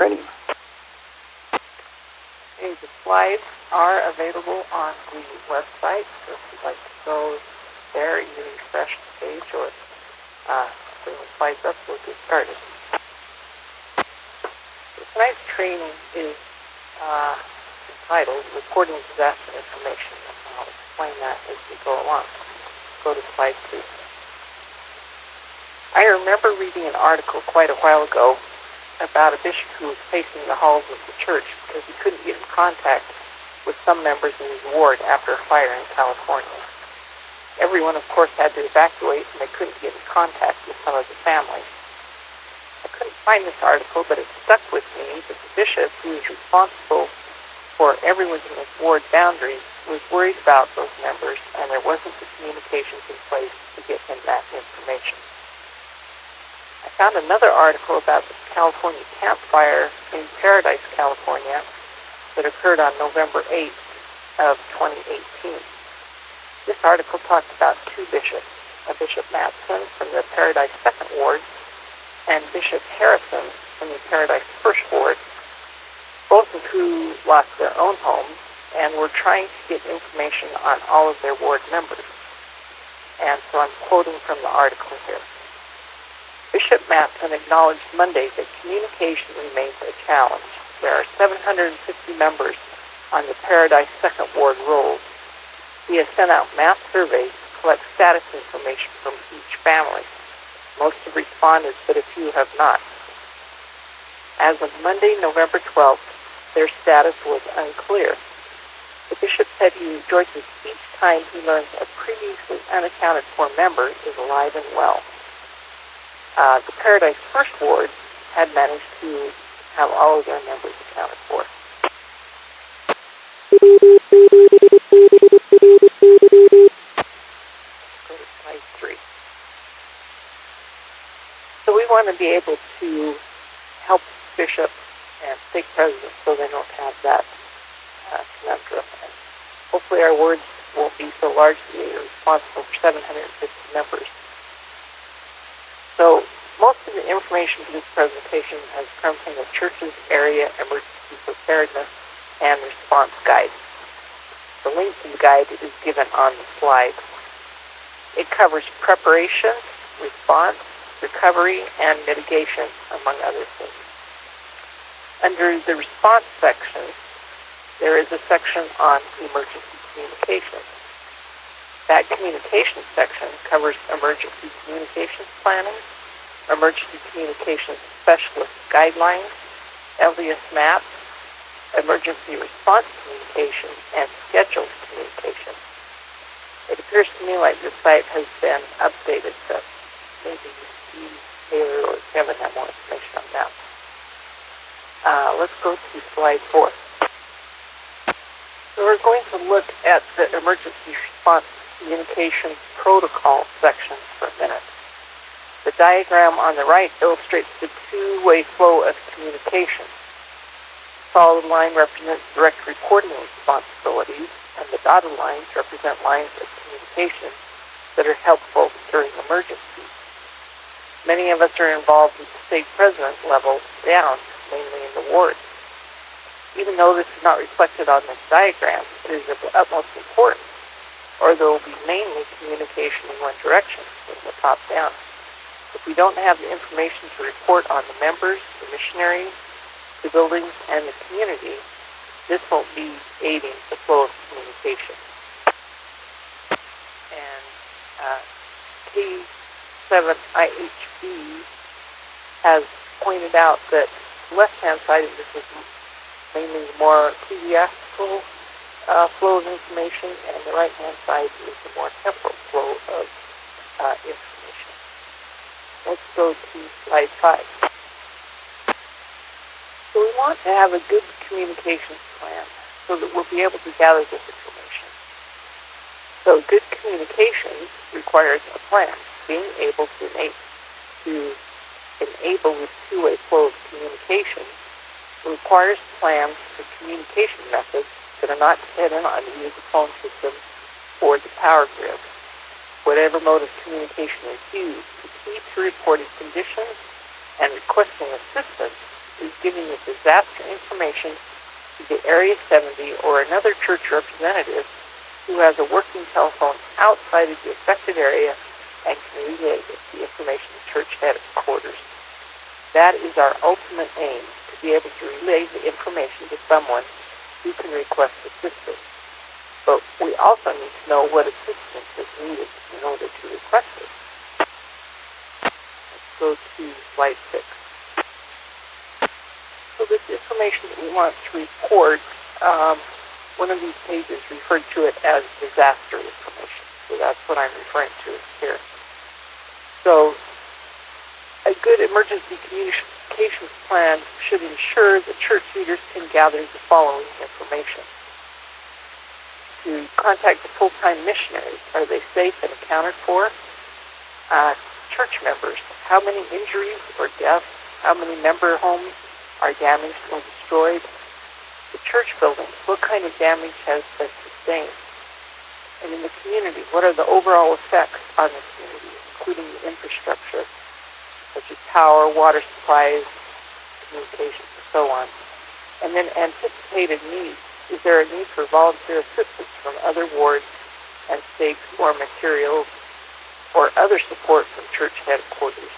ready. Okay, the slides are available on the website, so if you'd like to go there, either refresh the page or bring the slides up, we'll get started. Tonight's training is entitled Reporting Disaster Information, and I'll explain that as we go along. Go to slide 2. I remember reading an article quite a while ago about a bishop who was pacing the halls of the church because he couldn't get in contact with some members in his ward after a fire in California. Everyone, of course, had to evacuate, and they couldn't get in contact with some of the families. I couldn't find this article, but it stuck with me that the bishop, who is responsible for everyone in his ward boundaries, was worried about those members, and there wasn't the communications in place to get him that information. I found another article about the California campfire in Paradise, California, that occurred on November 8th of 2018. This article talked about two bishops, a Bishop Matson from the Paradise 2nd Ward and Bishop Harrison from the Paradise 1st Ward, both of who lost their own homes and were trying to get information on all of their ward members. And so I'm quoting from the article here. Bishop Matson acknowledged Monday that communication remains a challenge. There are 750 members on the Paradise 2nd Ward rolls. He has sent out mass surveys to collect status information from each family. Most have responded, but a few have not. As of Monday, November 12th, their status was unclear. The bishop said he rejoices each time he learns a previously unaccounted for member is alive and well. The Paradise 1st Ward had managed to have all of their members accounted for. Go to slide 3. So we want to be able to help bishops and stake presidents so they don't have that conundrum. And hopefully our wards won't be so large that they are responsible for 750 members. So most of the information for this presentation has come from the church's area emergency preparedness and response guide. The link to the guide is given on the slide. It covers preparation, response, recovery, and mitigation, among other things. Under the response section, there is a section on emergency communications. That communications section covers emergency communications planning, emergency communications specialist guidelines, LDS maps, emergency response communication, and scheduled communication. It appears to me like this site has been updated, so maybe you, Taylor, or Kevin have more information on that. Let's go to slide 4. So we're going to look at the emergency response communication protocol section for a minute. The diagram on the right illustrates the two-way flow of communication. The solid line represents direct reporting responsibilities, and the dotted lines represent lines of communication that are helpful during emergencies. Many of us are involved at the stake president level down, mainly in the wards. Even though this is not reflected on this diagram, it is of the utmost importance, or there will be mainly communication in one direction, from the top down. If we don't have the information to report on the members, the missionaries, the buildings, and the community, this won't be aiding the flow of communication. And KG7INX has pointed out that the left-hand side of this is mainly the more ecclesiastical flow of information, and the right-hand side is the more temporal flow of information. Let's go to slide 5. So we want to have a good communications plan so that we'll be able to gather this information. So good communications requires a plan. Being able to enable this two-way flow of communication requires plans for communication methods that are not dependent on either the phone system or the power grid. Whatever mode of communication is used, the key to reporting conditions and requesting assistance is giving the disaster information to the Area 70 or another church representative who has a working telephone outside of the affected area and can relay the information to church headquarters. That is our ultimate aim, to be able to relay the information to someone who can request assistance. But we also need to know what assistance is needed in order to request it. Let's go to slide 6. So this information that we want to report, one of these pages referred to it as disaster information. So that's what I'm referring to here. So a good emergency communications plan should ensure that church leaders can gather the following information. To contact the full-time missionaries. Are they safe and accounted for? Church members. How many injuries or deaths? How many member homes are damaged or destroyed? The church buildings. What kind of damage has been sustained? And in the community, what are the overall effects on the community, including the infrastructure, such as power, water supplies, communications, and so on? And then anticipated needs. Is there a need for volunteer assistance from other wards and states or materials or other support from church headquarters?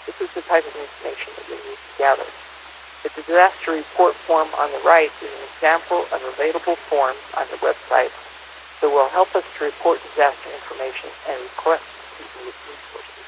This is the type of information that we need to gather. The disaster report form on the right is an example of available forms on the website that will help us to report disaster information and request needed resources.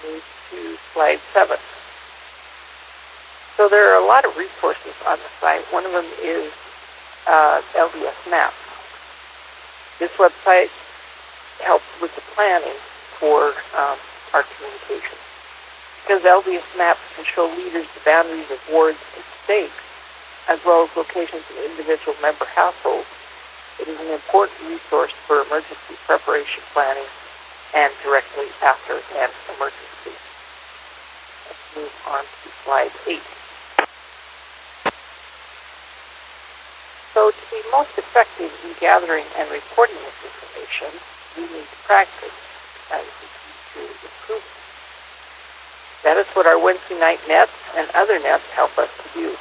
Move to slide 7. So there are a lot of resources on the site. One of them is LDS Maps. This website helps with the planning for our communications. Because LDS Maps can show leaders the boundaries of wards and states, as well as locations of individual member households, it is an important resource for emergency preparation planning and directly after an emergency. Let's move on to slide 8. So to be most effective in gathering and reporting this information, we need to practice as the key to improvement. That is what our Wednesday night nets and other nets help us to do.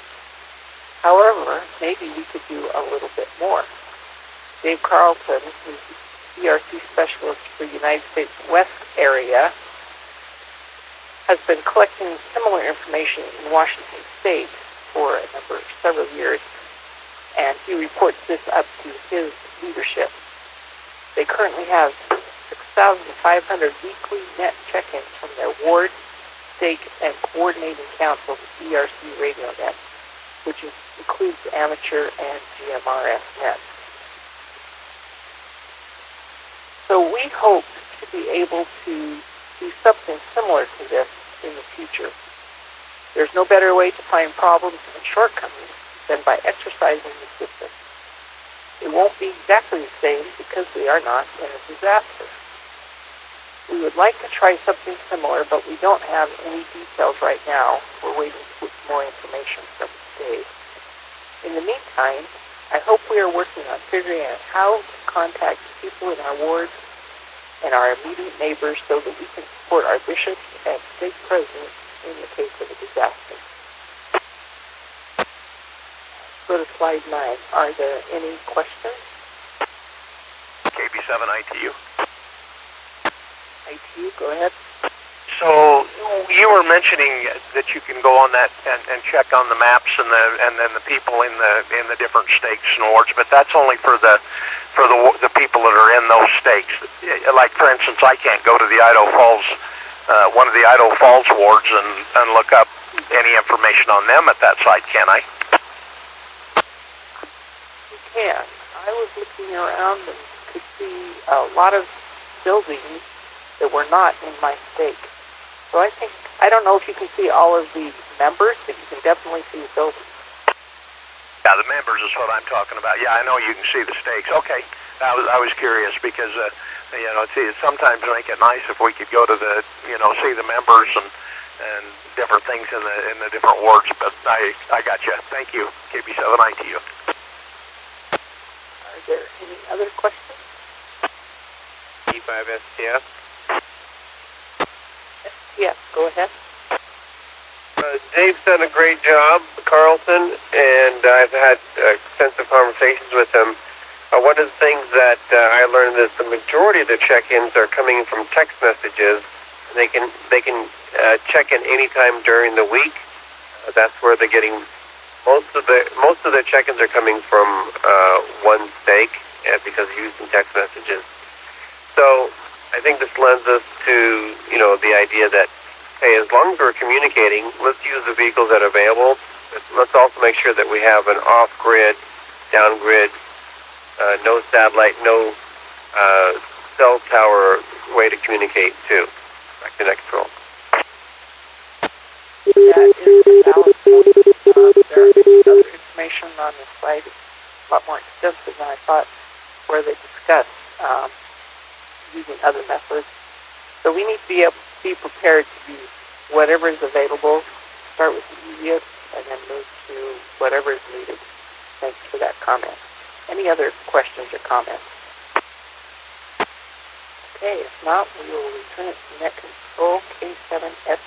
However, maybe we could do a little bit more. Dave Carlton, who's the ERC specialist for the United States West area, has been collecting similar information in Washington State for several years, and he reports this up to his leadership. They currently have 6,500 weekly net check-ins from their ward, stake, and coordinating council, the ERC radio net, which includes amateur and GMRS nets. So we hope to be able to do something similar to this in the future. There's no better way to find problems and shortcomings than by exercising the system. It won't be exactly the same because we are not in a disaster. We would like to try something similar, but we don't have any details right now. We're waiting for more information from Dave. In the meantime, I hope we are working on figuring out how to contact people in our wards and our immediate neighbors so that we can support our bishops and stake presidents in the case of a disaster. Go to slide 9. Are there any questions? KB7ITU. ITU, go ahead. So you were mentioning that you can go on that and check on the maps and then the people in the different stakes and wards, but that's only for the people that are in those stakes. Like for instance, I can't go to the Idaho Falls, one of the Idaho Falls wards and look up any information on them at that site, can I? You can. I was looking around and could see a lot of buildings that were not in my stake. So I don't know if you can see all of the members, but you can definitely see the buildings. Yeah, the members is what I'm talking about. Yeah, I know you can see the stakes. Okay, I was curious because it sometimes make it nice if we could go to the see the members and different things in the different wards. But I got you. Thank you, KB7ITU. Are there any other questions? E5STS. Yes, go ahead. Dave's done a great job, Carlton, and I've had extensive conversations with him. One of the things that I learned is the majority of the check-ins are coming from text messages. They can check in anytime during the week. That's where they're getting most of their check-ins are coming from one stake because of using text messages. So I think this lends us to the idea that, hey, as long as we're communicating, let's use the vehicles that are available. Let's also make sure that we have an off-grid, down-grid, no satellite, no cell tower way to communicate too. Back to net control. That is a valid point. There is other information on the site. It's a lot more extensive than I thought, where they discuss using other methods. So we need to be prepared to use whatever is available. Start with the easiest, and then move to whatever is needed. Thanks for that comment. Any other questions or comments? Okay, if not, we will return it to net control K7S